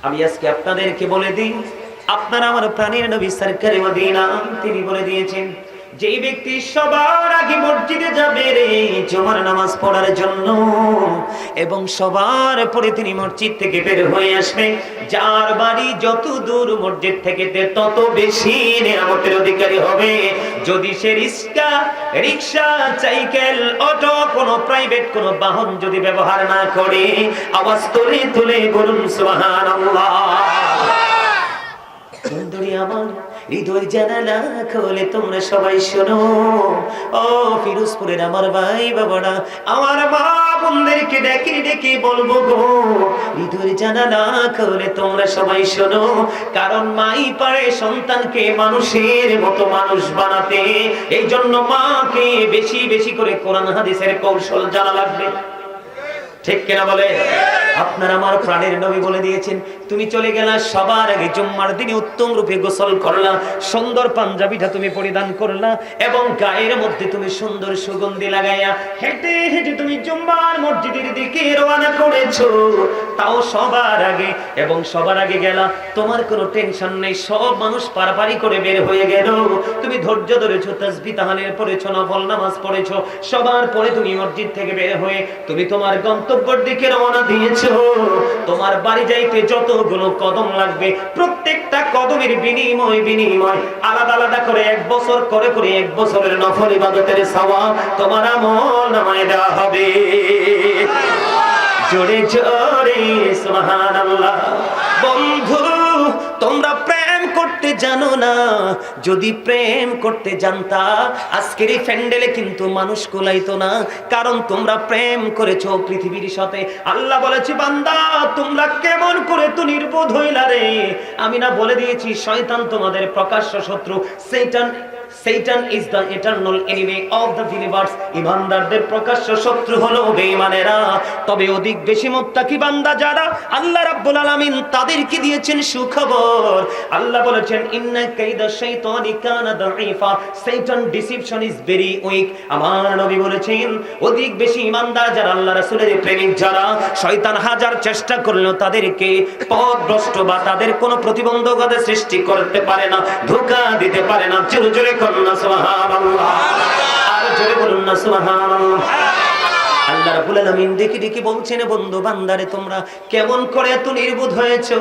আমি আজকে আপনাদেরকে বলে দিই, আপনারা আমার প্রাণের নবী সরকারে মদিনা তিনি বলে দিয়েছেন, যেই ব্যক্তি সবার আগে মসজিদে যাবে রে জুমার নামাজ পড়ার জন্য, এবং সবার পরে তিনি মসজিদ থেকে বের হয়ে আসবে, যার বাড়ি যত দূর মসজিদ থেকে তত বেশি নিয়ামতের অধিকারী হবে। যদি সে রিক্সা, সাইকেল, অটো, কোনো প্রাইভেট কোনো বাহন যদি ব্যবহার না করে, আওয়াজ তুলে তুলে বলুন সুবহানাল্লাহ। বন্ধুরি আমার হৃদয় জানালা খোলে তোমরা সবাই শোনো, ও ফিরোজপুরের আমার ভাই বাবারা, আমার মা বোনদেরকে ডেকে ডেকে বলবো গো, হৃদয় জানালা খোলে তোমরা সবাই শোনো। কারণ মাই পারে সন্তানকে মানুষের মতো মানুষ বানাতে, এই জন্য মাকে বেশি বেশি করে কোরআন হাদিসের কৌশল জানা লাগবে। ঠিক কিনা বলে? আপনার আমার প্রাণের নবী বলে দিয়েছেন, তুমি চলে গেলা সবার আগে জুম্মার দিনে উত্তম রূপে গোসল করলা, সুন্দর পাঞ্জাবিটা তুমি পরিধান করলা, এবং গায়ের মধ্যে তুমি সুন্দর সুগন্ধি লাগাইয়া হেঁটে হেঁটে তুমি জুম্মার মসজিদের দিকে রওনা করেছো, তাও সবার আগে। এবং সবার আগে গেলা, তোমার কোনো টেনশন নেই, সব মানুষ পারাপারি করে বের হয়ে গেল, তুমি ধৈর্য ধরেছো, তাসবিহ তাহলিল পড়েছো, নফল নামাজ পড়েছো, সবার পরে তুমি মসজিদ থেকে বের হয়ে তুমি তোমার গন্তব্যের দিকে রওনা দিয়েছো। তোমার বাড়ি যাইতে যতগুলো কদম লাগবে, প্রত্যেকটা কদমের বিনিময় আলাদা আলাদা করে 1 বছর করে 1 বছরের নফল ইবাদতের সওয়াব তোমার আমল নামায় দেওয়া হবে। জোরে জোরে সুবহানাল্লাহ। বন্ধু, তোমরা প্রেম করতে জানো না, যদি প্রেম করতে জানতা আজকের এই প্যান্ডেলে কিন্তু মানুষ কুলাইতো না, কারণ তোমরা প্রেম করেছো পৃথিবীর সাথে। আল্লাহ বলেছে, বান্দা তোমরা কেমন করে তো নির্বোধ হইলা রে। আমি না বলে দিয়েছি, শয়তান তোমাদের প্রকাশ্য শত্রু। Satan is the eternal enemy of the believers. ইমানদারদের প্রকাশ্য শত্রু হলো বেঈমানেরা। তবে অধিক বেশি মুত্তাকি বান্দা যারা, আল্লাহ রাব্বুল আলামিন তাদেরকে দিয়েছেন সুখবর। আল্লাহ বলেছেন, ইন্না কাইদা শাইতানি কানা দাঈফা, Satan deception is very weak। আমার নবী বলেছেন, অধিক বেশি ইমানদার যারা, আল্লাহ রাসূলের প্রেমিক যারা, শয়তান হাজার চেষ্টা করলেও তাদেরকে পথভ্রষ্ট বা তাদের কোনো প্রতিবন্ধকতা সৃষ্টি করতে পারে না, ধোঁকা দিতে পারে না। জোরে জোরে করুন না সুবহানাল্লাহ, আর জোরে বলুন না সুবহানাল্লাহ। আল্লাহ রাব্বুল আলামিন ডেকে ডেকে বলছেন, বন্ধু বান্দারে তোমরা কেমন করে এত নির্বোধ হয়েছো।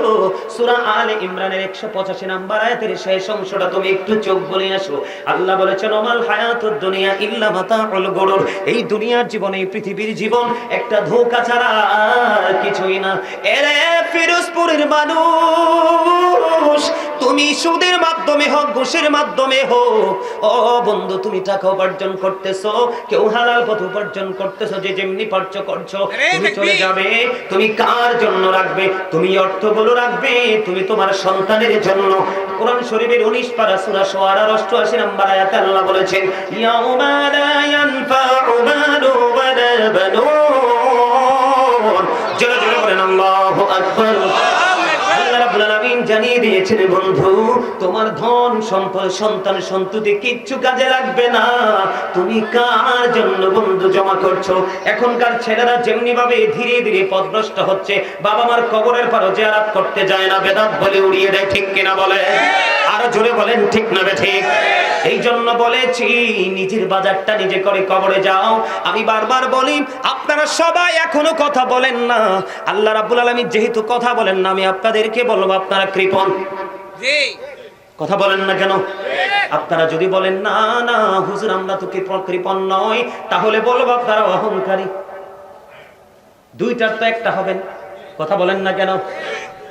সূরা আলে ইমরানের 185 নম্বর আয়াতের শেষ অংশটা তুমি একটু চোখ বলে আসো। আল্লাহ বলেছেন, ওমাল হায়াতুদ দুনিয়া ইল্লা মাতাউল গুরুর। এই দুনিয়ার জীবন, এই পৃথিবীর জীবন একটা ধোঁকা ছাড়া আর কিছুই না। এরে ফিরোজপুরের মানুষ, তুমি সুদের মাধ্যমে হোক, ঘুষের মাধ্যমে হোক, ও বন্ধু তুমি টাকা উপার্জন করতেছো, কেউ হালাল পথ উপার্জন করতেছো, যে যেমনি পারছো করছো, তুমি চলে যাবে। তুমি কার জন্য রাখবে? তুমি অর্থগুলো রাখবে তুমি তোমার সন্তানের জন্য। কোরআন শরীফের 19 পারা সূরা শুআরার 88 নম্বর আয়াতে আল্লাহ বলেছেন, ইয়াউমা লা ইয়ানফাউ মালু ওয়ালা বানুন। জোরে জোরে বলেন আল্লাহু আকবার। আল্লাহ রাব্বুল আলামিন জানিয়ে দিয়েছেন, বন্ধু তোমার ধন সম্পদ সন্তান সন্ততি কিচ্ছু কাজে লাগবে না। তুমি কার জন্য বন্ধু জমা করছো? এখনকার ছেলেরা যেমনি ভাবে ধীরে ধীরে পথভ্রষ্ট হচ্ছে, বাবা মার কবরের পারও জিয়ারত করতে যায় না, বেদাত বলে উড়িয়ে দেয়। ঠিক কিনা বলে? আরো জোরে বলেন ঠিক না বেঠিক? এই জন্য বলেছি, নিজের বাজারটা নিজে করে কবরে যাও। আমি বারবার বলি, আপনারা সবাই এখনো কথা বলেন না। আল্লাহ রাব্বুল আলামিন যেহেতু কথা বলেন না, আমি আপনাদেরকে বলবো, আপনারা কৃপণ। জি, কথা বলেন না কেন? আপনারা যদি বলেন না না হুজুর আমরা তো কৃপণ নয়, তাহলে বলবো আপনারা অহংকারী। দুইটার তো একটা হবেন। কথা বলেন না কেন?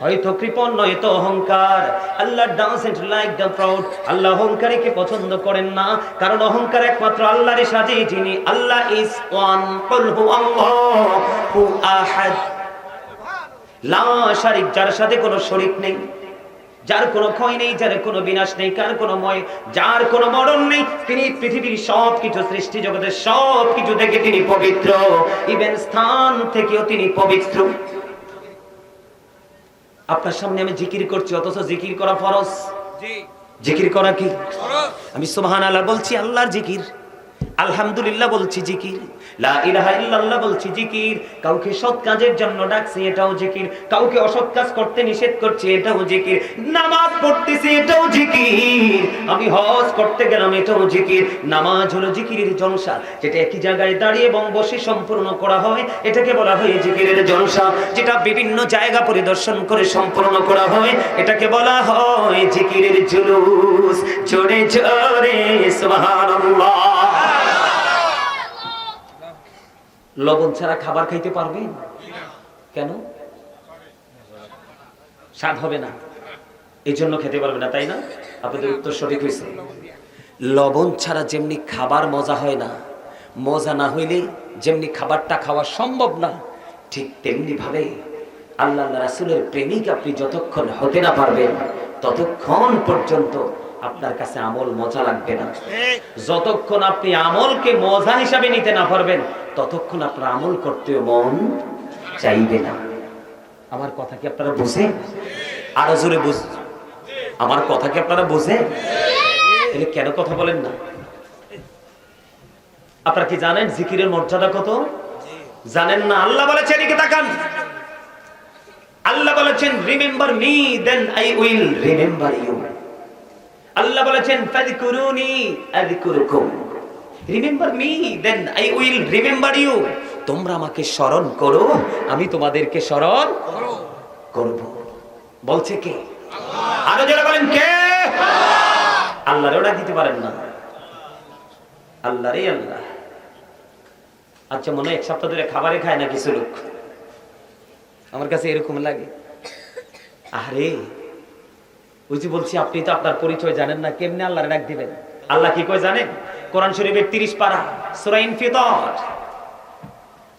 হয়তো কৃপণ নয় তো অহংকার। আল্লাহ ডাজন্ট লাইক দ্য প্রাউড। আল্লাহ অহংকারীকে পছন্দ করেন না, কারণ অহংকার একমাত্র আল্লাহরই সাজে, যিনি আল্লাহ ইজ ওয়ান, কুল হুয়াল্লাহু আহাদ, লা শারীক, যার সাথে কোনো শরীক নেই, যার কোনো ক্ষয় নেই, যার কোনো বিনাশ নেই, যার কোনো মরণ নেই। তিনি পৃথিবীর সবকিছু, সৃষ্টি জগতের সবকিছু থেকে তিনি পবিত্র, ইভেন স্থান থেকেও তিনি পবিত্র। আপনার সামনে আমি জিকির করছি, অথচ জিকির করা ফরজ। জিকির করা কি ফরজ? আমি সুবহানাল্লাহ বলছি, আল্লাহর জিকির। আলহামদুলিল্লাহ বলছি জিকির, লা ইলাহা ইল্লাল্লাহ বলছি জিকির, কাউকে সৎ কাজের জন্য ডাকছি এটাও জিকির, কাউকে অসৎ কাজ করতে নিষেধ করছি এটাও জিকির, নামাজ পড়তেছি এটাও জিকির, আমি হজ করতে গেলাম এটাও জিকির। নামাজ হলো জিকিরের জলসা, যেটা একই জায়গায় দাঁড়িয়ে এবং বসে সম্পূর্ণ করা হয়, এটাকে বলা হয় জিকিরের জলসা। যেটা বিভিন্ন জায়গা পরিদর্শন করে সম্পূর্ণ করা হয়, এটাকে বলা হয় জিকিরের জুলুস। জোরে জোরে সুবহানাল্লাহ। লবণ ছাড়া খাবার খাইতে পারবেন? কেন? স্বাদ হবে না, এই জন্য খেতে পারবে না, তাই না? আপনাদের উত্তর সঠিক হয়েছে। লবণ ছাড়া যেমনি খাবার মজা হয় না, মজা না হইলে যেমনি খাবারটা খাওয়া সম্ভব না, ঠিক তেমনি ভাবে আল্লাহ রাসূলের প্রেমিক আপনি যতক্ষণ হতে না পারবেন ততক্ষণ পর্যন্ত আপনার কাছে আমল মজা লাগবে না। যতক্ষণ আপনি আমলকে মজা হিসাবে নিতে না পারবেন ততক্ষণ আপনার আমল করতেও মন চাইবে না। আমার কথা কি আপনারা বুঝেন? আরো জোরে বুঝ, আমার কথা কি আপনারা বুঝেন? তাহলে কেন কথা বলেন না? আপনারা কি জানেন জিকিরের মর্যাদা কত? জানেন না? আল্লাহ বলেছেন, এদিকে তাকান, আল্লাহ বলেছেন remember me then I will remember you. Allah বলেছেন ফাযকুরুনি আযকুরুকুম, remember me then I will remember you. তোমরা আমাকে স্মরণ করো, আমি তোমাদেরকে স্মরণ করব। বলছে কে? আল্লাহ। আরো যারা বলেন কে? আল্লাহরে ওটা দিতে পারেন না, আল্লাহরই আল্লাহ। আচ্ছা, মনে হয় এক সপ্তাহ ধরে খাবারে খায় না কিছু লোক, আমার কাছে এরকম লাগে। আরে ওই যে বলছি, আপনি তো আপনার পরিচয় জানেন না, কেমনে আল্লাহরে ডাক দিবেন? আল্লাহ কি কয় জানেন? কোরআন শরীফের 30 পারা সূরা ইনফিতার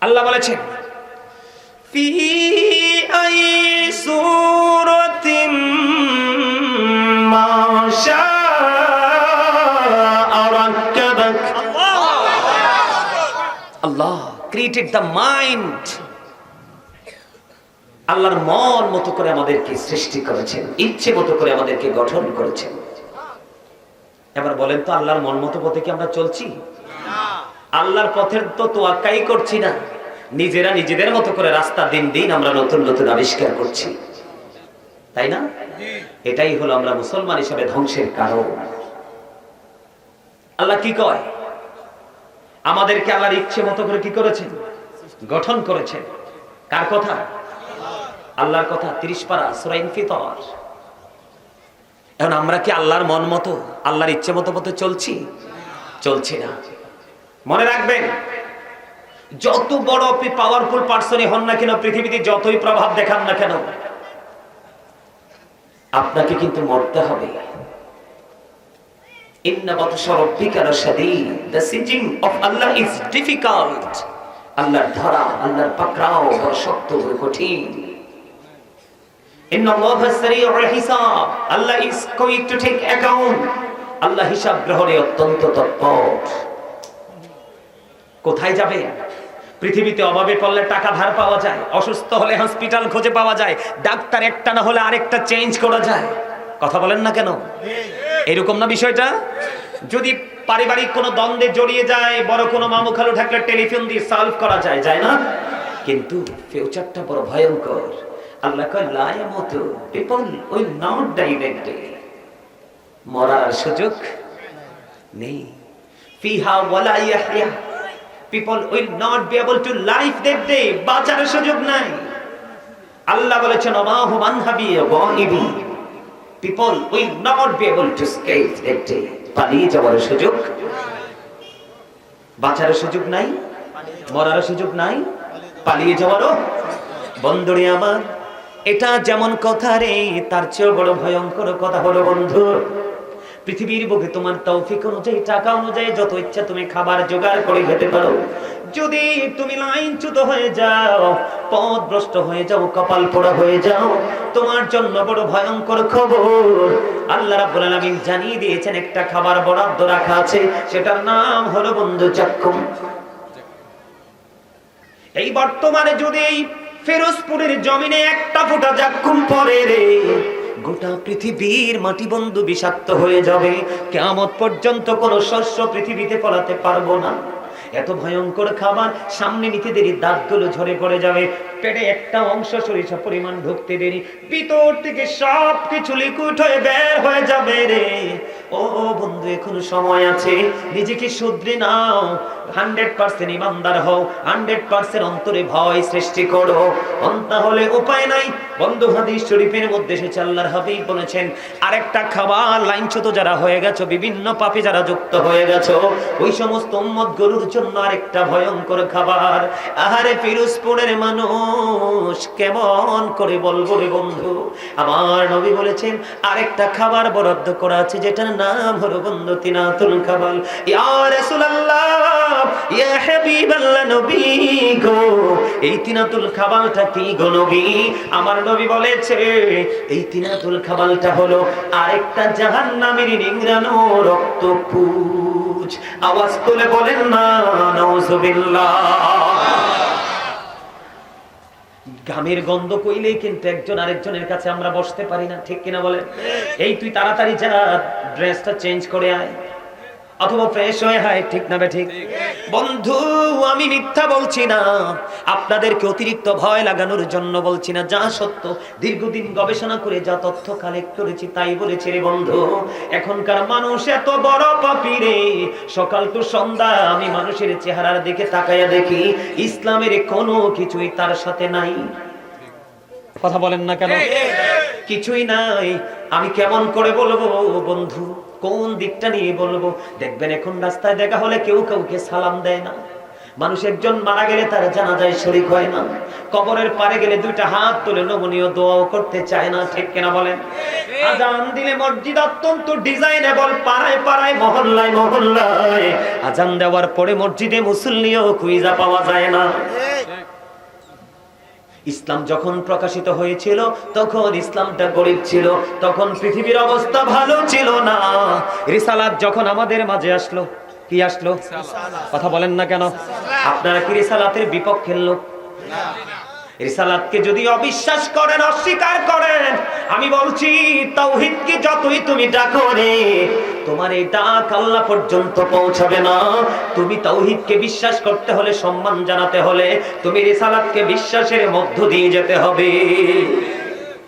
আল্লাহ বলেছেন, ফি আই সূরাতিম মা শাআ রাক্কাবাক। আল্লাহ ক্রিয়েটেড দ্য মাইন্ড। আল্লাহর মন মতো করে আমাদেরকে সৃষ্টি করেছেন, ইচ্ছে মতো করে আমাদেরকে গঠন করেছেন। এবার বলেন তো, আল্লাহর মন মতো পথে কি আমরা চলছি? আল্লাহর পথের তো তোয়াক্কাই করছি না, নিজেরা নিজেদের মতো করে রাস্তা দিন দিন আমরা নতুন নতুন আবিষ্কার করছি, তাই না? এটাই হলো আমরা মুসলমান হিসেবে ধ্বংসের কারণ। আল্লাহ কি কয়? আমাদেরকে আল্লাহর ইচ্ছে মতো করে কি করেছেন? গঠন করেছেন। কার কথা? আল্লাহর কথা। 30 পারা সূরা ইনফিতার। এখন আমরা কি আল্লাহর মন মতো, আল্লাহর ইচ্ছে মতো পথে চলছি? চলছি না। মনে রাখবেন, যত বড় আপনি পাওয়ারফুল পারসনই হন না কেন, পৃথিবীতে যতই প্রভাব দেখান না কেন, আপনাকে কিন্তু মরতে হবে। ইন্না বাতশা রাব্বিকা লাশাদীদ, the seizing of Allah is difficult. আল্লাহর ধরা, আল্লাহর পাকড়াও বড় শক্ত, বড় কঠিন। ইন্নাল্লাহা সারিউল হিসাব, Allah is going to take account. Allah হিসাব গ্রহণে অত্যন্ত তৎপর। কোথায় যাবে? পৃথিবীতে অভাবে পড়লে টাকা ধার পাওয়া যায়, অসুস্থ হলে হসপিটাল খুঁজে পাওয়া যায়, ডাক্তার একটা না হলে আরেকটা চেঞ্জ করা যায়। কথা বলেন না কেন? এরকম না বিষয়টা? যদি পারিবারিক কোনো দ্বন্দ্বে জড়িয়ে যায়, বড় কোনো মামু খালু থাকলে টেলিফোন দিয়ে সলভ করা যায়, যায় না? কিন্তু ফিউচারটা বড় ভয়ঙ্কর। আল্লাহ কয় লা ইয়ামুতু, people will not die that day. মরার সুযোগ নেই। ফিহা ওয়ালা ইয়াহইয়া, people will not be able to live that day, বাঁচার সুযোগ নাই। আল্লাহ বলেছেন ওমাহু মানহাবি গায়বি, people will not be able to escape that day, পালিয়ে যাওয়ার সুযোগ, বাঁচার সুযোগ নাই, মরার সুযোগ নাই, পালিয়ে যাওয়ারও। বন্ধুরে আমার, এটা যেমন কথা রে, তার চেয়েও বড় ভয়ঙ্কর কথা হলো বন্ধু, পৃথিবীর বুকে তোমার তৌফিক অনুযায়ী, টাকা অনুযায়ী যত ইচ্ছা তুমি খাবার জোগাড় করে খেতে পারো। যদি তুমি লাইনচ্যুত হয়ে যাও, পথভ্রষ্ট হয়ে যাও, কপাল পোড়া হয়ে যাও, তোমার জন্য বড় ভয়ঙ্কর খবর। আল্লাহ রাব্বুল আলামিন জানিয়ে দিয়েছেন, একটা খাবার বরাদ্দ রাখা আছে, সেটার নাম হলো বন্ধু জাক্কুম। এই বর্তমানে যদি এই ফিরোজপুরের জমিনে একটা ফোঁটা জাক্কুম পড়ে রে, গোটা পৃথিবীর মাটি বন্ধু বিষাক্ত হয়ে যাবে, কিয়ামত পর্যন্ত কোনো শস্য পৃথিবীতে ফলাতে পারবো না। এত ভয়ঙ্কর খাবার, সামনে নিতে দেরি দাঁতগুলো ঝরে পড়ে যাবে, পেটে একটা অংশ সরিষা পরিমাণ ঢুকতে দেরি ভিতর থেকে সব কিছু লিকুইড হয়ে বের হয়ে যাবে রে। ও বন্ধু, এখনো সময় আছে, নিজেকে শুধরে নাও, 100% ইমানদার হও, 100% অন্তরে ভয় সৃষ্টি করো, তাহলে উপায় নাই। বন্ধু, হাদিস শরীফের মধ্যে এসেছে, আল্লাহর হাবিব বলেছেন, আরেকটা খাবার লাইনচ্যুত যারা হয়ে গেছো, বিভিন্ন পাপে যারা যুক্ত হয়ে গেছো, ওই সমস্ত উম্মত গুলোর জন্য আরেকটা ভয়ঙ্কর খাবার। আহারে পিরোজপুরের মানুষ, কেমন করে বলবো রে বন্ধু, আমার নবী বলেছেন আরেকটা খাবার বরাদ্দ করা আছে, যেটার নাম হলো বন্ধু তিনাতুল কাবাল। ইয়া রাসূলুল্লাহ, ইয়া হাবিবাল্লাহ, নবী গো, এই তিনাতুল কাবালটা কি গো নবী? আমার নবী বলেছে এই তিনাতুল কাবালটা হলো আরেকটা জাহান্নামের নিংড়ানো রক্তপুঁজ। আওয়াজ তুলে বলেন না নাউজুবিল্লাহ। ঘামের গন্ধ কইলেই কিন্তু একজন আরেকজনের কাছে আমরা বসতে পারি না, ঠিক কিনা বলেন? এই তুই তাড়াতাড়ি যা, ড্রেসটা চেঞ্জ করে আয়, অথবা ফ্রেশ হয়ে আয়, ঠিক না বে ঠিক? বন্ধু, আমি মিথ্যা বলছি না, আপনাদেরকে অতিরিক্ত ভয় লাগানোর জন্য বলছি না, যা সত্য, দীর্ঘদিন গবেষণা করে যা তথ্য কালেক্ট করেছি তাই বলেছি রে বন্ধু। এখনকার মানুষ এত বড় পাপী রে, সকাল টু সন্ধ্যা আমি মানুষের চেহারার দিকে তাকাইয়া দেখি ইসলামের কোনো কিছুই তার সাথে নাই। কথা বলেন না কেন? কিছুই নাই। আমি কেমন করে বলবো বন্ধু, কোন দিকটা নিয়ে বলবো? দেখবেন এখন রাস্তায় দেখা হলে কেউ কাউকে সালাম দেয় না, মানুষ একজন মারা গেলে তার জানাজায় শরীক হয় না, কবরের পারে গেলে দুইটা হাত তুলে নমনীয় দোয়াও করতে চায় না, ঠিক কিনা বলেন? আজান দিলে মসজিদ অত্যন্ত ডিজাইনেবল, পাড়ায় পাড়ায় মহল্লায় মহল্লায় আজান দেওয়ার পরে মসজিদে মুসল্লিও খুঁজে পাওয়া যায় না। ইসলাম যখন প্রকাশিত হয়েছিল তখন ইসলামটা গরিব ছিল, তখন পৃথিবীর অবস্থা ভালো ছিল না। রিসালাত যখন আমাদের মাঝে আসলো, কি আসলো? কথা বলেন না কেন? আপনারা কি রিসালাতের বিপক্ষের লোক? রিসালাতকে যদি অবিশ্বাস করেন, অস্বীকার করেন, আমি বলছি তাওহীদকে যতই তুমি ডাকো রে, তোমার এই ডাক আল্লাহ পর্যন্ত পৌঁছাবে না। তুমি তাওহীদকে বিশ্বাস করতে হলে, সম্মান জানাতে হলে, তুমি রিসালাতকে বিশ্বাসের মধ্য দিয়ে যেতে হবে।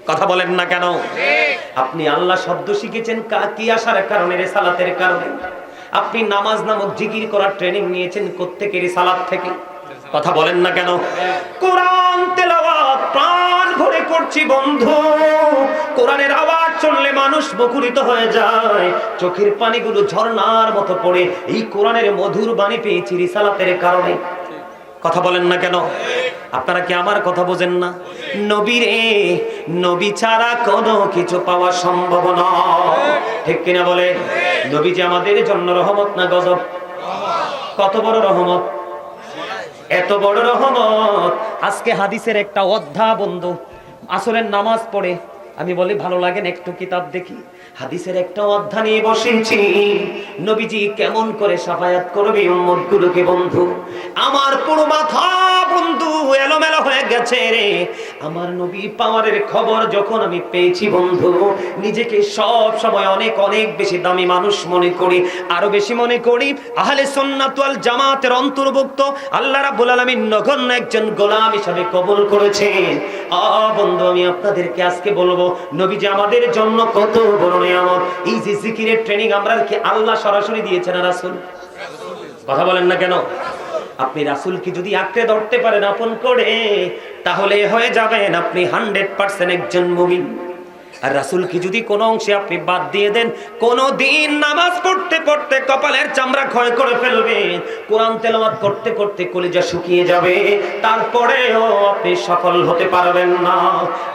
কথা বলেন না কেন? আপনি আল্লাহ শব্দ শিখেছেন কি আসার কারণে? রিসালাতের কারণে। আপনি নামাজ নামক জিকির করার ট্রেনিং নিয়েছেন কোত্থেকে? রিসালাত থেকে। কথা বলেন না কেন? কোরআন তেলাওয়াত প্রাণ ভরে করছি বন্ধু, কোরআনের আওয়াজ শুনলে মানুষ মুখরিত হয়ে যায়, চোখের পানিগুলো ঝর্ণার মতো পড়ে। এই কোরআনের মধুর বাণী পেয়েছি রিসালাতের কারণে। কথা বলেন না কেন? আপনারা কি আমার কথা বোঝেন না? নবী রে, নবী ছাড়া কোনো কিছু পাওয়া সম্ভব নয়, ঠিক কিনা বলে? নবী যে আমাদের জন্য রহমত না গজব? কত বড় রহমত, এত বড় রহমত। আজকে হাদিসের একটা অধ্যায় বন্ধু, আসরের নামাজ পড়ে আমি বলি ভালো লাগে না, একটু কিতাব দেখি, হাদিসের একটা অধ্যায় নিয়ে বসেছি, নবীজি কেমন করে শাফায়াত করবে উম্মতগুলোকে। বন্ধু, আমার পুরো মাথা বন্ধু এলোমেলো হয়ে গেছে রে। আমার নবী পাওয়ারের খবর যখন আমি পেয়েছি বন্ধু, নিজেকে সব সময় অনেক অনেক বেশি দামি মানুষ মনে করি, আরো বেশি মনে করি আহলে সুন্নাত ওয়াল জামাতের অন্তর্ভুক্ত, আল্লাহ রাব্বুল আলামিন নগণ্য একজন গোলাম হিসেবে কবুল করেছেন। বন্ধু, আমি আপনাদেরকে আজকে বলবো নবীজি আমাদের জন্য কত বড় নিয়ামত। এই যে জিকিরের ট্রেনিং আমরা কি আল্লাহ সরাসরি দিয়েছেন না রাসূল? কথা বলেন না কেন? আপনি রাসূলকে যদি আঁকড়ে ধরতে পারেন আপন করে, তাহলে হয়ে যাবেন আপনি 100% একজন মুমিন। আর রাসূলকে যদি কোনো অংশে আপনি বাদ দিয়ে দেন, কোনো দিন নামাজ পড়তে পড়তে কপালের চামড়া ক্ষয় করে ফেলবেন, কোরআন তেলাওয়াত করতে করতে কলিজা শুকিয়ে যাবে, তারপরেও আপনি সফল হতে পারবেন না।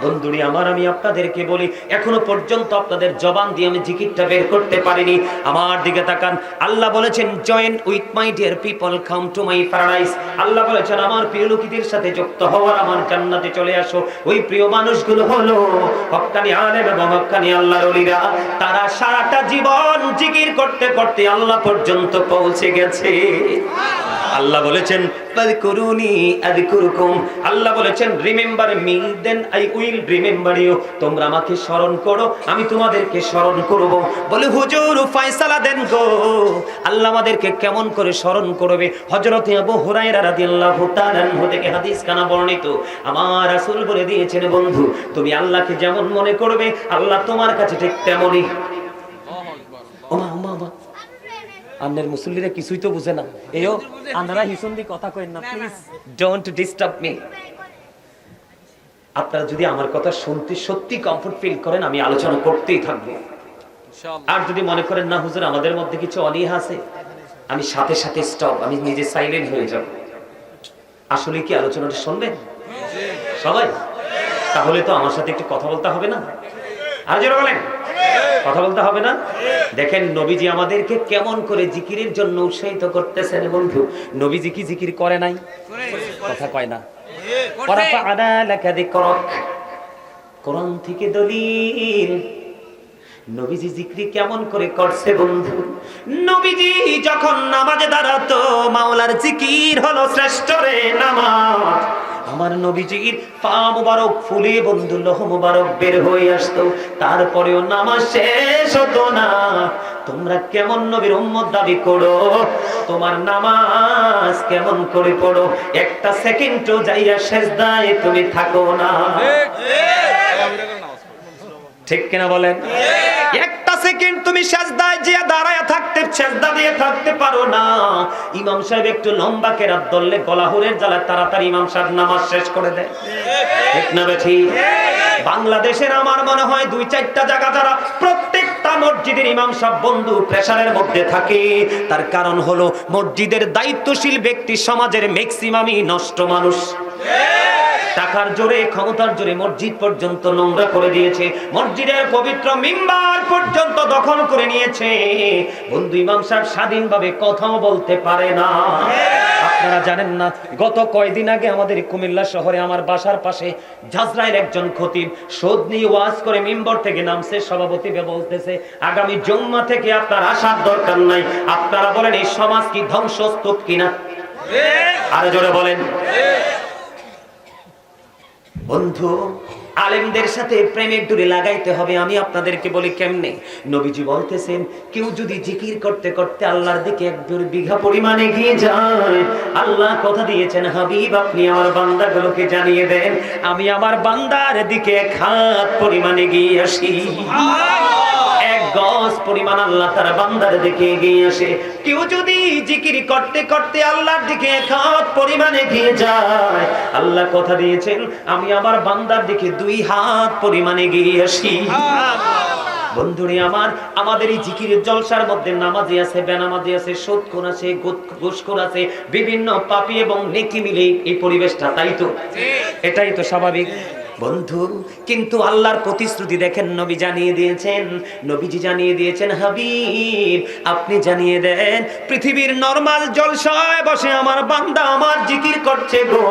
বন্ধুরি আমার, আমি আপনাদেরকে বলি, এখনো পর্যন্ত আপনাদের জবান দিয়ে আমি জিকিরটা বের করতে পারিনি। আমার দিকে তাকান, আল্লাহ বলেছেন join with my dear people, come to my paradise. Allah বলেছেন আমার প্রিয় লোকদের সাথে যুক্ত হওয়ার, আমার জান্নাতে চলে আসো। ওই প্রিয় মানুষগুলো হলো হক্কানি আলেম এবং হক্কানি আল্লাহর ওলিরা। তারা সারাটা জীবন জিকির করতে করতে আল্লাহ পর্যন্ত পৌঁছে গেছে। আল্লাহ বলেছেন ফাযকুরুনি আযকুরুকুম, আল্লাহ বলেছেন remember me then I will remember you, তোমরা আমাকে স্মরণ করো আমি তোমাদেরকে স্মরণ করব। বলে হুজুর ফয়সালা দেন গো, আল্লাহ আমাদেরকে কেমন করে স্মরণ করবে? হযরত আবু হুরায়রা রাদিয়াল্লাহু তাআলা আনহু থেকে হাদিস কানা বর্ণিত, আমার রাসূল বলে দিয়েছেন বন্ধু তুমি আল্লাহকে যেমন মনে করবে আল্লাহ তোমার কাছে ঠিক তেমনই। ওমা ওমা ওমা, আন্নের মুসল্লিরা কিছুই তো বুঝে না, এও আন্নারা হিসন্দি কথা কইন না, প্লিজ ডোন্ট ডিস্টার্ব মি। আপনারা যদি আমার কথা শুনতে সত্যি কমফর্ট ফিল করেন আমি আলোচনা করতেই থাকবো, আর যদি মনে করেন না হুজুর আমাদের মধ্যে কিছু অনীহা আছে, আমি সাথে সাথে স্টপ, আমি নিজে সাইলেন্ট হয়ে যাব। আসলে কি আলোচনাটা শুনবেন সবাই? তাহলে তো আমার সাথে একটু কথা বলতে হবে না? আর যারা বলেন কথা বলতে হবে না? দেখেন নবীজি আমাদেরকে কেমন করে জিকিরের জন্য উৎসাহিত করতেছেন বন্ধু। নবীজি কি জিকির করে নাই? কথা কয় না। কোরআন থেকে দলিল, নবীজি জিকির কেমন করে করছে বন্ধু। নবীজি যখন নামাজে দাঁড়াতো মাওলার জিকির হলো শ্রেষ্ঠ রে নামাজ। আমার নবীজির পা মুবারক ফুলে বন্ধু লোহ মুবারক বের হয়ে আসতো, তারপরেও নামাজ শেষ হতো না। তোমরা কেমন নবীর উম্মত দাবি করো, তোমার নামাজ কেমন করে পড়ো? একটা সেকেন্ডও যাইয়া সেজদায় তুমি থাকো না, ঠিক কিনা বলেন? একটা সেকেন্ড তুমি সেজদায় যে দাঁড়ায় থাকতে সেজদা দিয়ে থাকতে পারো না। ইমাম সাহেব একটু লম্বা কেরাত ধরলে গলাহুরের জ্বালায় তাড়াতাড়ি ইমাম সাহেব নামাজ শেষ করে দেয়, ঠিক না বেঠি? বাংলাদেশের আমার মনে হয় 2-4টা জায়গা যারা প্রত্যেকটা মসজিদের ইমাম সাহেব বন্ধু প্রেসারের মধ্যে থাকে, তার কারণ হলো মসজিদের দায়িত্বশীল ব্যক্তি সমাজের ম্যাক্সিমামই নষ্ট মানুষ। টাকার জোরে ক্ষমতার জোরে মসজিদ পর্যন্ত নোংরা করে দিয়েছে, মসজিদের পবিত্র মিম্বার পর্যন্ত দখল করে নিয়েছে। বন্ধু ইমাম সাহেব স্বাধীনভাবে কথাও বলতে পারে না। আপনারা জানেন না গত কয়েকদিন আগে আমাদের কুমিল্লা শহরে আমার বাসার পাশে জাজরাইল একজন খতিব শোধ নিয়ে ওয়াজ করে মিম্বর থেকে নামছে, সভাপতি বলতেছে আগামী জুম্মা থেকে আপনার আসার দরকার নাই। আপনারা বলেন এই সমাজ কি ধ্বংসস্তূপ কিনা? আরো জোরে বলেন। বন্ধু আলেমদের সাথে প্রেমের ডুরি লাগাইতে হবে। আমি আপনাদেরকে বলি কেমনে। নবীজি বলতেছেন কেউ যদি জিকির করতে করতে আল্লাহর দিকে 1-2 বিঘা পরিমাণ এগিয়ে যায়, আল্লাহ কথা দিয়েছেন হাবিব আপনি আমার বান্দাগুলোকে জানিয়ে দেন আমি আমার বান্দার দিকে 1 হাত পরিমাণ এগিয়ে আসি। 1 গজ পরিমাণ আল্লাহ তার বান্দার দিকে এগিয়ে আসে। কেউ যদি জিকির করতে করতে আল্লাহর দিকে 1 হাত পরিমাণ এগিয়ে যায়, আল্লাহ কথা দিয়েছেন আমি আমার বান্দার দিকে 2 হাত পরিমাণ এগিয়ে আসি। বন্ধুরে আমার, আমাদের এই জিকিরের জলসার মধ্যে নামাজি আছে, বেনামাজি আছে, সুদখোর আছে, ঘুষখোর আছে, বিভিন্ন পাপী এবং নেকি মিলে এই পরিবেশটা, তাই তো? এটাই তো স্বাভাবিক বন্ধু। কিন্তু আল্লাহর প্রতিশ্রুতি দেখেন নবী জানিয়ে দিয়েছেন, নবীজি জানিয়ে দিয়েছেন হাবিব আপনি জানিয়ে দেন পৃথিবীর নরমাল জলসায় বসে আমার বান্দা আমার জিকির করছে গো,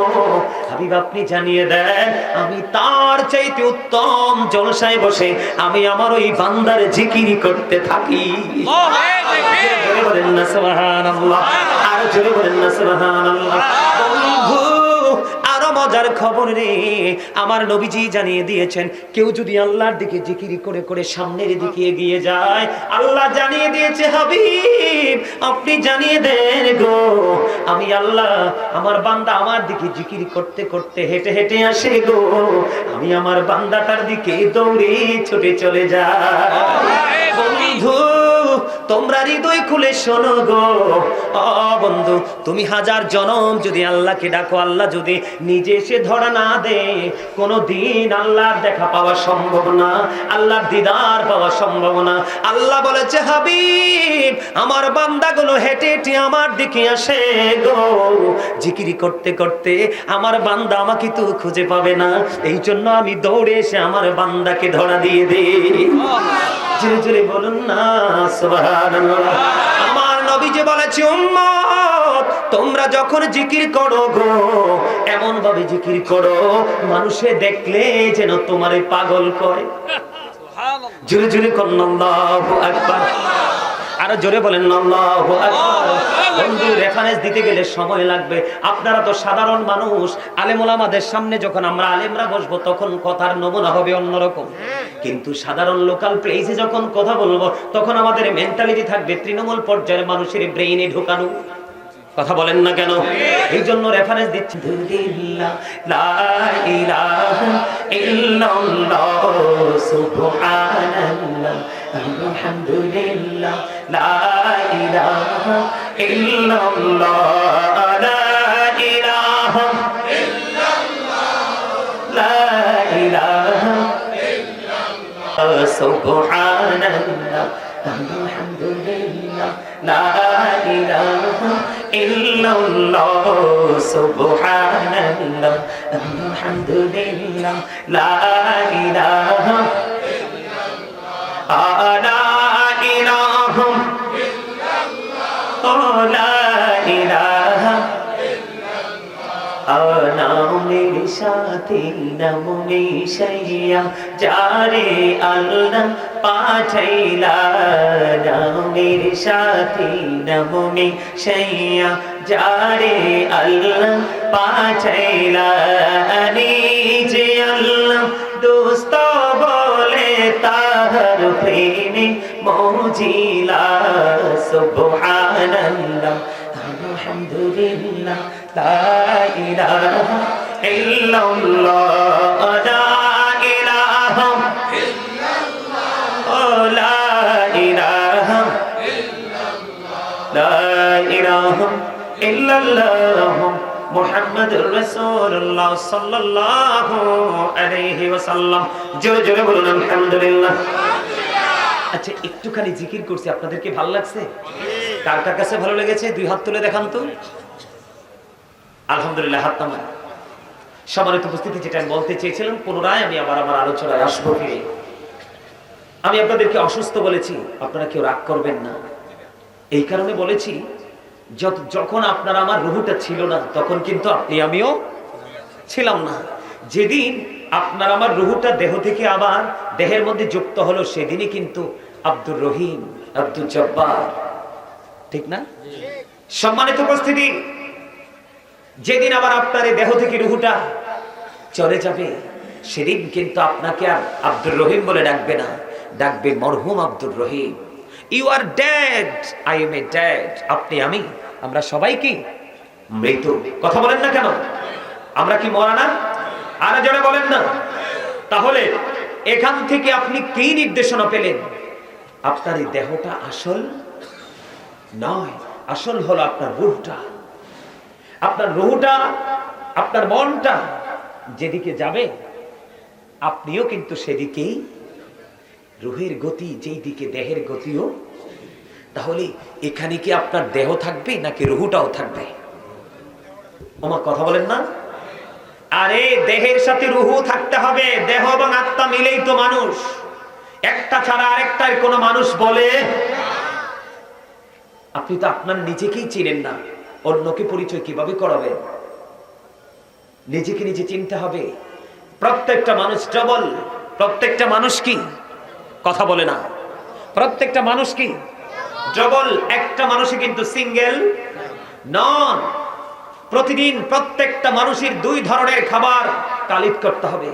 হাবিব আপনি জানিয়ে দেন আমি তার চাইতে উত্তম জলসায় বসে আমি আমার ওই বান্দার জিকির করতে থাকি। জোরে বলেন না সুবহানাল্লাহ, আর জোরে বলেন না সুবহানাল্লাহ। বন্ধু আরো মজার খবর রে, আমার নবীজি জানিয়ে দিয়েছেন কেউ যদি আল্লাহর দিকে জিকির করে করে সামনের দিকে এগিয়ে যায়, আল্লাহ জানিয়ে দিয়েছে হাবিব আপনি জানিয়ে দেন গো আমি আল্লাহ আমার বান্দা আমার দিকে জিকির করতে করতে হেঁটে হেঁটে আসে গো, আমি আমার বান্দাটার দিকে দৌড়ে ছুটে চলে যাই। বন্ধু তোমরা হৃদয় খুলে শোনো গো, বন্ধু তুমি 1000 জনম যদি আল্লাহকে ডাকো, আল্লাহ যদি নিজে এসে ধরা না দে কোনদিন আল্লাহর দেখা পাওয়া সম্ভব না, আল্লাহর দিদার পাওয়া সম্ভব না। আল্লাহ বলেছে হাবিব আমার বান্দাগুলো হেঁটে হেঁটে আমার দিকে আসে গো, জিকির করতে করতে আমার বান্দা আমাকে তো খুঁজে পাবে না, এই জন্য আমি দৌড়ে এসে আমার বান্দাকে ধরা দিয়ে দেই। জোরে জোরে বলুন না সুবহানাল্লাহ। আমার নবীজি বলেছে উম্মত তোমরা যখন জিকির করো গো এমন ভাবে জিকির করো মানুষে দেখলে যেন তোমারে পাগল করে। জোরে জোরে করেন আল্লাহু আকবার। আরো জোরে বলেন আল্লাহু আকবার। বন্ধু, রেফারেন্স দিতে গেলে সময় লাগবে। আপনারা তো সাধারণ মানুষ, আলেম ওলামাদের সামনে যখন আমরা আলেমরা বসবো তখন কথার নমুনা হবে অন্যরকম, কিন্তু সাধারণ লোকাল প্লেসে যখন কথা বলবো তখন আমাদের মেন্টালিটি থাকবে তৃণমূল পর্যায়ের মানুষের ব্রেইনে ঢোকানো। কথা বলেন না কেন? এই জন্য রেফারেন্স দিচ্ছি। লা ইলাহা ইল্লাল্লাহ সুবহানাল্লাহ আলহামদুলিল্লাহ লা ইলাহা ইল্লাল্লাহ লা ইলাহা ইল্লাল্লাহ লা ইলাহা ইল্লাল্লাহ সুবহানাল্লাহ আলহামদুলিল্লাহ লা ইলাহা ইল্লাল্লাহ সুবহানাল্লাহ আলহামদুলিল্লাহ লা ইলাহা ইল্লাল্লাহ লা ইলাহা ইল্লাল্লাহ লা ইলাহা নামের সাথে নাম মিশাইয়া যারে আল্লাহ পাঠাইলা, নামের সাথে নাম মিশাইয়া যারে আল্লাহ পাঠাইলা, নিজে আল্লাহ দোস্ত বলে তাহার প্রেমে মজিলা। সুবহানাল্লাহ আলহামদুলিল্লাহ লা ইলাহা ইল্লাল্লাহ লা ইলাহা ইল্লাল্লাহ লা ইলাহা ইল্লাল্লাহ লা ইলাহা ইল্লাল্লাহ মুহাম্মাদুর রাসূলুল্লাহ সাল্লাল্লাহু আলাইহি ওয়াসাল্লাম। জোরে জোরে বলুন আলহামদুলিল্লাহ। আচ্ছা, একটুখানি জিকির করছি, আপনাদের কি ভালো লাগছে? কার কার কাছে ভালো লেগেছে দুই হাত তুলে দেখান তো। আলহামদুলিল্লাহ, হাত নামান। সম্মানিত উপস্থিতি, যেটা আমি বলতে চেয়েছিলাম পুনরায় আমি আবার আমার আলোচনায় আসবো ফিরে। আমি আপনাদেরকে অসুস্থ বলেছি, আপনারা কেউ রাগ করবেন না। এই কারণে বলেছি, যখন আপনারা আমার রুহুটা ছিল না তখন কিন্তু আপনি আমিও ছিলাম না। যেদিন আপনার আমার রুহুটা দেহ থেকে আবার দেহের মধ্যে যুক্ত হলো সেদিনই কিন্তু আব্দুর রহিম, আব্দুল জব্বার, ঠিক না? সম্মানিত উপস্থিতি, যেদিন আবার আপনার এই দেহ থেকে রুহুটা চলে যাবে সেদিন কিন্তু আপনাকে আর আব্দুর রহিম বলে ডাকবে না, ডাকবে মরহুম Abdur Rahim. You are dead, I am a dead. আপনি আমি আমরা সবাই কি মৃত। কথা বলেন না কেন? আমরা কি মরা না? আর যারা বলেন না। তাহলে এখান থেকে আপনি কি নির্দেশনা পেলেন? আপনার এই দেহটা আসল নয়, আসল হলো আপনার রূহটা। আপনার রূহটা, আপনার মনটা যেদিকে যাবে আপনিও কিন্তু সেদিকেই। রূহের গতি যেই দিকে দেহের গতিও। তাহলে এখানে কি আপনার দেহ থাকবে নাকি রূহটাও থাকবে? আমার কথা বলেন না? আরে দেহের সাথে রূহ থাকতে হবে। দেহ এবং আত্মা মিলেই তো মানুষ। একটা ছাড়া আরেকটার কোন মানুষ বলে? আপনি তো আপনার নিজেকেই চিনেন না, অন্যকে পরিচয় কিভাবে করাবেন? নিজেকে নিজে চিনতে হবে। প্রত্যেকটা মানুষ ডবল। প্রত্যেকটা মানুষ কি কথা বলে না? প্রত্যেকটা মানুষ কি ডবল? একটা মানুষই কিন্তু সিঙ্গেল নন। প্রতিদিন প্রত্যেকটা মানুষের দুই ধরনের খাবার কালেক্ট করতে হবে।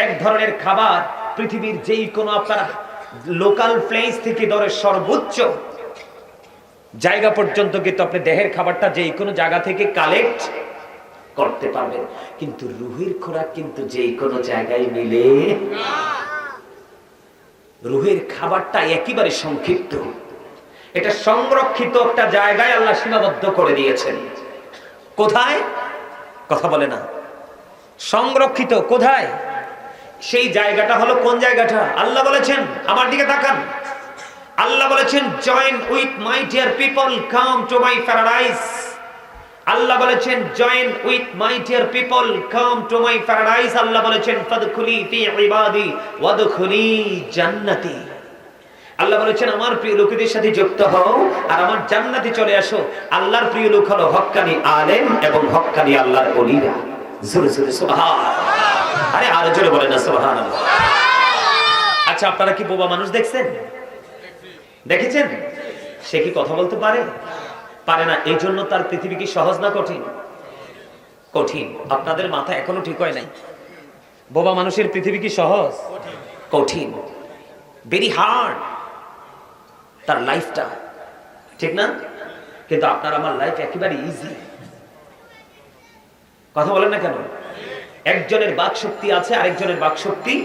এক ধরনের খাবার পৃথিবীর যেই কোনো আপনার লোকাল প্লেস থেকে ধরে সর্বোচ্চ জায়গা পর্যন্ত কিন্তু আপনি দেহের খাবারটা যেই কোনো জায়গা থেকে কালেক্ট করতে পারবেন, কিন্তু রুহের খোরাক কিন্তু যেই কোনো জায়গায় মিলে না। রুহের খাবারটা একেবারে সংক্ষিপ্ত, এটা সংরক্ষিত একটা জায়গায় আল্লাহ সীমাবদ্ধ করে দিয়েছেন। কোথায়? কথা বলে না। সংরক্ষিত কোথায়? সেই জায়গাটা হলো কোন জায়গাটা? আল্লাহ বলেছেন, আমার দিকে তাকান। আল্লাহ বলেছেন, join with my dear people, come to my paradise. Allah বলেছেন, join with my dear people, come to my paradise. Allah বলেছেন, ফাদখুলি ফি ইবাদি ওয়াদখুলি জান্নাতি। আল্লাহ বলেছেন, আমার প্রিয় লোকদের সাথে যুক্ত হও আর আমার জান্নাতে চলে আসো। আল্লাহর প্রিয় লোক হলো হক্কানি আলেম এবং হক্কানি আল্লাহর ওলিরা। জোরে জোরে সুবহানাল্লাহ। আরে আরো জোরে বলেন না সুবহানাল্লাহ। আচ্ছা, আপনারা কি বোবা মানুষ দেখছেন? দেখেছেন? সে কি কথা বলতে পারে? পারে না। এই জন্য তার পৃথিবী কি সহজ না কঠিন? কঠিন। আপনাদের মাথা এখনো ঠিক হয় নাই। বোবা মানুষের পৃথিবী কি সহজ? কঠিন, ভেরি হার্ড তার লাইফটা, ঠিক না? কিন্তু আপনার আমার লাইফ একেবারে ইজি। কথা বলেন না কেন? একজনের বাক শক্তি আছে, আরেকজনের বাক শক্তি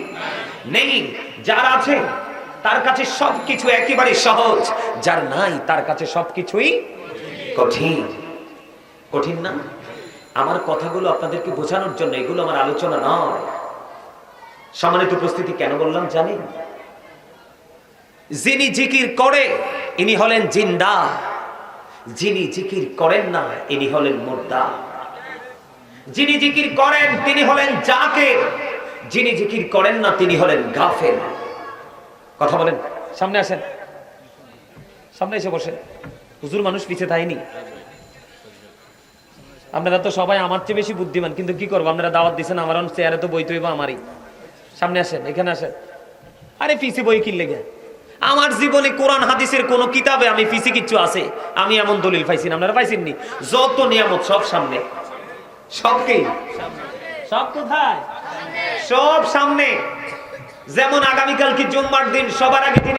নেই। যার আছে তার কাছে সবকিছু একেবারে সহজ, যার নাই তার কাছে সবকিছুই কঠিন। কঠিন না? আমার কথাগুলো আপনাদেরকে বোঝানোর জন্য, এগুলো আমার আলোচনা নয়। সম্মানিত উপস্থিতি, কেন বললাম জানেন? যিনি জিকির করে ইনি হলেন জিন্দা, যিনি জিকির করেন না ইনি হলেন মুর্দা। যিনি জিকির করেন তিনি হলেন জাকির, যিনি জিকির করেন না তিনি হলেন গাফেল। কথা বলেন। সামনে আসেন, সামনে এসে বসেন। হুজুর মানুষ পিছে থাইনি। আপনারা তো সবাই আমার চেয়ে বেশি বুদ্ধিমান, কিন্তু কি করবো, আপনারা দাওয়াত দিচ্ছেন, আমার চেয়ারে তো বই তৈব আমারই। সামনে আসেন, এখানে আসেন। আরে পিছে বই কিনলে গে? আমার জীবনে কোরআন হাদিসের কোন কিতাবে আমি পিছে কিচ্ছু আছে আমি এমন দলিল পাইছি না। আপনারা পাইছেননি? যত নিয়ামত সব সামনে। সব কি? সব কোথায়? সব সামনে। যেমন আগামীকাল কি জুম্মার দিন, সবার আগে